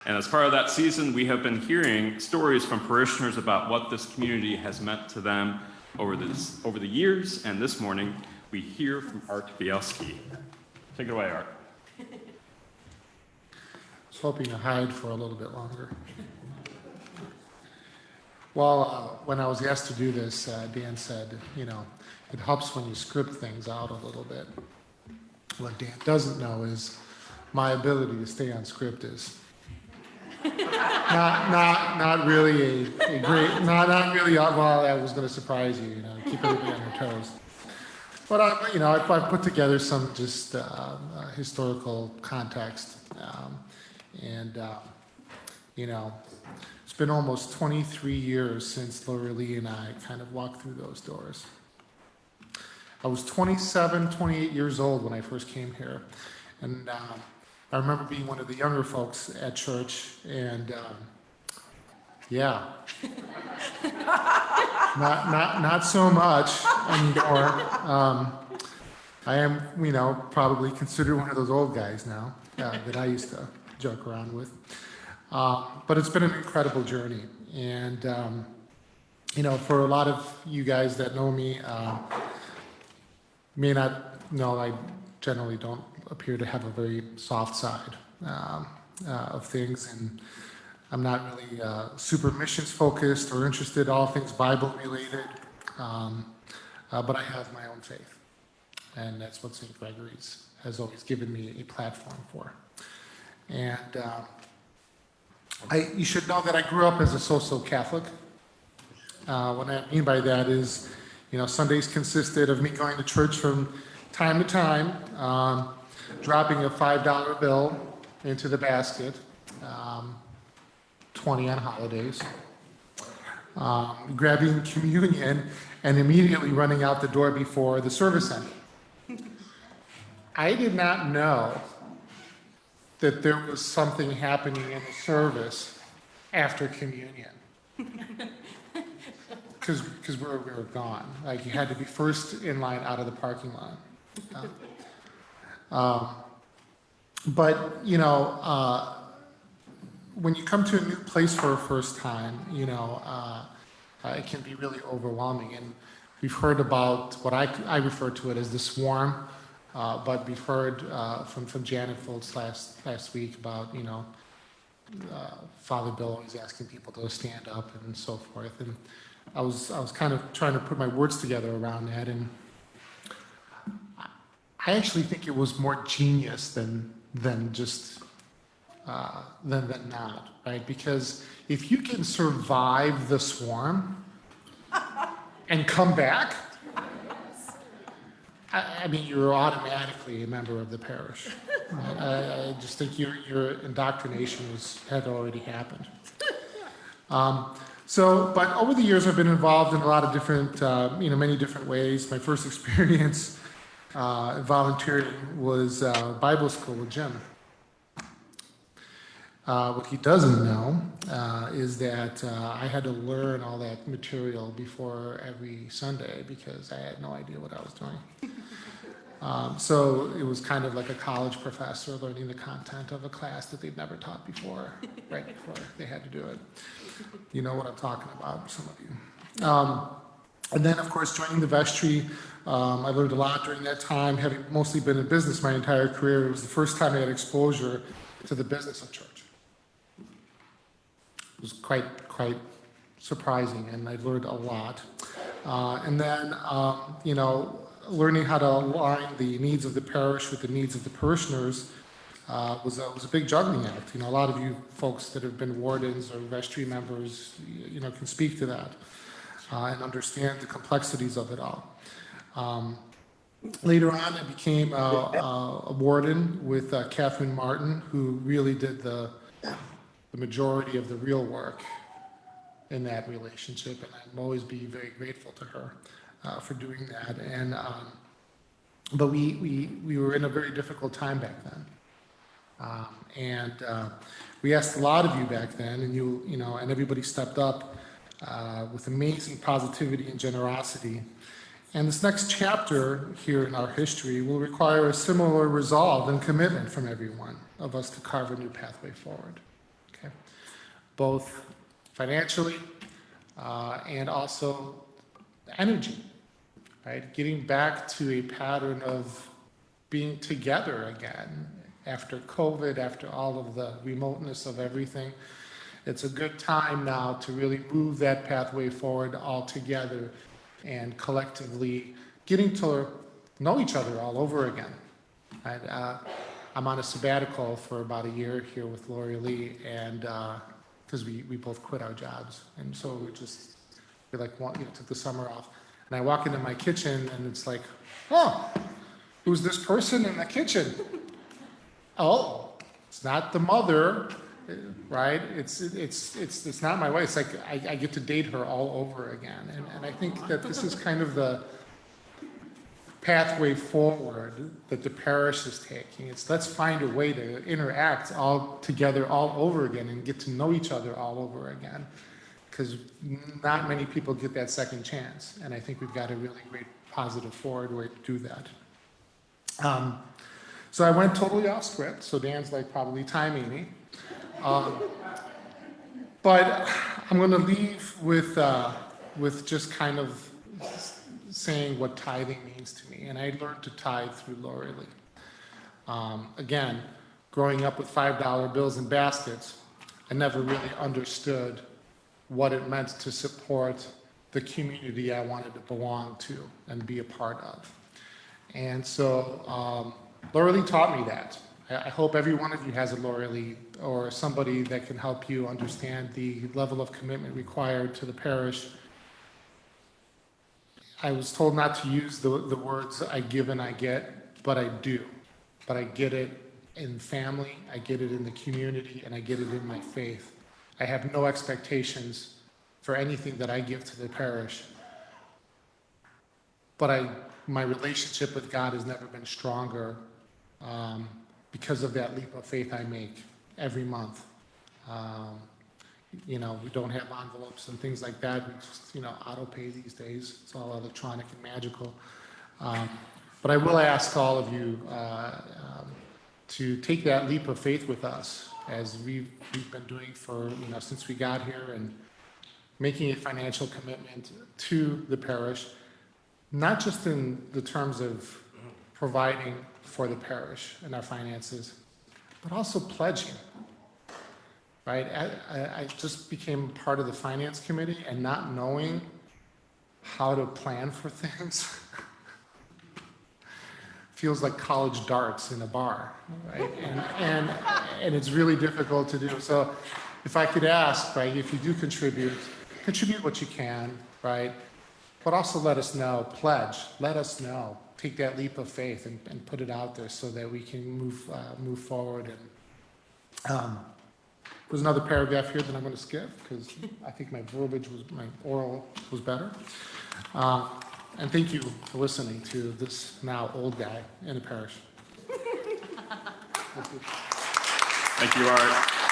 And as part of that season, we have been hearing stories from parishioners about what this community has meant to them over the years. And this morning, we hear from Art Bielski. Take it away, Art. I was hoping to hide for a little bit longer. Well, when I was asked to do this, Dan said, it helps when you script things out a little bit. What Dan doesn't know is my ability to stay on script is not really a great, not really, well, that was going to surprise you, keep everybody on their toes. But I put together some just historical context, it's been almost 23 years since Laura Lee and I kind of walked through those doors. I was 27, 28 years old when I first came here, and I remember being one of the younger folks at church, and not so much anymore. I am, probably considered one of those old guys now that I used to joke around with. But it's been an incredible journey, and for a lot of you guys that know me, may not know I generally don't appear to have a very soft side of things, and I'm not really super missions focused or interested in all things Bible related, but I have my own faith, and that's what St. Gregory's has always given me a platform for. And you should know that I grew up as a so-so Catholic. What I mean by that is, Sundays consisted of me going to church from time to time, dropping a $5 bill into the basket, 20 on holidays, grabbing communion, and immediately running out the door before the service ended. I did not know that there was something happening in the service after communion. Because we were gone. Like, you had to be first in line out of the parking lot. But when you come to a new place for a first time, it can be really overwhelming. And we've heard about what I refer to it as the swarm, but we've heard from Janet Foltz last week about, Father Bill always asking people to stand up and so forth. And I was kind of trying to put my words together around that, and I actually think it was more genius than not, right? Because if you can survive the swarm and come back, I mean, you're automatically a member of the parish. Right? I just think your indoctrination had already happened. But over the years, I've been involved in a lot of different, many different ways. My first experience volunteering was Bible school with Jim. What he doesn't know is that I had to learn all that material before every Sunday because I had no idea what I was doing. So it was kind of like a college professor learning the content of a class that they'd never taught before, right before they had to do it. You know what I'm talking about, some of you. And then, of course, joining the vestry, I learned a lot during that time, having mostly been in business my entire career. It was the first time I had exposure to the business of church. It was quite surprising, and I learned a lot. And then, learning how to align the needs of the parish with the needs of the parishioners was a big juggling act. A lot of you folks that have been wardens or vestry members, can speak to that and understand the complexities of it all. Later on, I became a warden with Catherine Martin, who really did the majority of the real work in that relationship, and I'll always be very grateful to her for doing that. And but we were in a very difficult time back then, we asked a lot of you back then, and and everybody stepped up with amazing positivity and generosity. And this next chapter here in our history will require a similar resolve and commitment from every one of us to carve a new pathway forward. both financially and also energy, right? Getting back to a pattern of being together again after COVID, after all of the remoteness of everything. It's a good time now to really move that pathway forward all together and collectively getting to know each other all over again. I'm on a sabbatical for about a year here with Lori Lee, and because we both quit our jobs, and so we like took the summer off. And I walk into my kitchen, and it's like, oh, who's this person in the kitchen? Oh, it's not the mother, right? It's not my wife. It's like I get to date her all over again, and I think that this is kind of the pathway forward that the parish is taking. It's let's find a way to interact all together all over again and get to know each other all over again, because not many people get that second chance, and I think we've got a really great positive forward way to do that. So I went totally off script, so Dan's like probably timing me. But I'm going to leave with just kind of saying what tithing means to me. And I learned to tithe through Lori Lee. Again, growing up with $5 bills and baskets, I never really understood what it meant to support the community I wanted to belong to and be a part of. And so Lori Lee taught me that. I hope every one of you has a Lori Lee or somebody that can help you understand the level of commitment required to the parish. I was told not to use the words I give and I get, but I do. But I get it in family, I get it in the community, and I get it in my faith. I have no expectations for anything that I give to the parish. But my relationship with God has never been stronger because of that leap of faith I make every month. We don't have envelopes and things like that. We just, auto pay these days. It's all electronic and magical. But I will ask all of you to take that leap of faith with us, as we've been doing for, since we got here, and making a financial commitment to the parish, not just in the terms of providing for the parish and our finances, but also pledging. Right? I just became part of the finance committee, and not knowing how to plan for things feels like college darts in a bar, right? And it's really difficult to do. So if I could ask, right, if you do contribute what you can, right? But also let us know, pledge, let us know, take that leap of faith and put it out there so that we can move forward. And there's another paragraph here that I'm going to skip because I think my oral was better. And thank you for listening to this now old guy in the parish. Thank you, Art.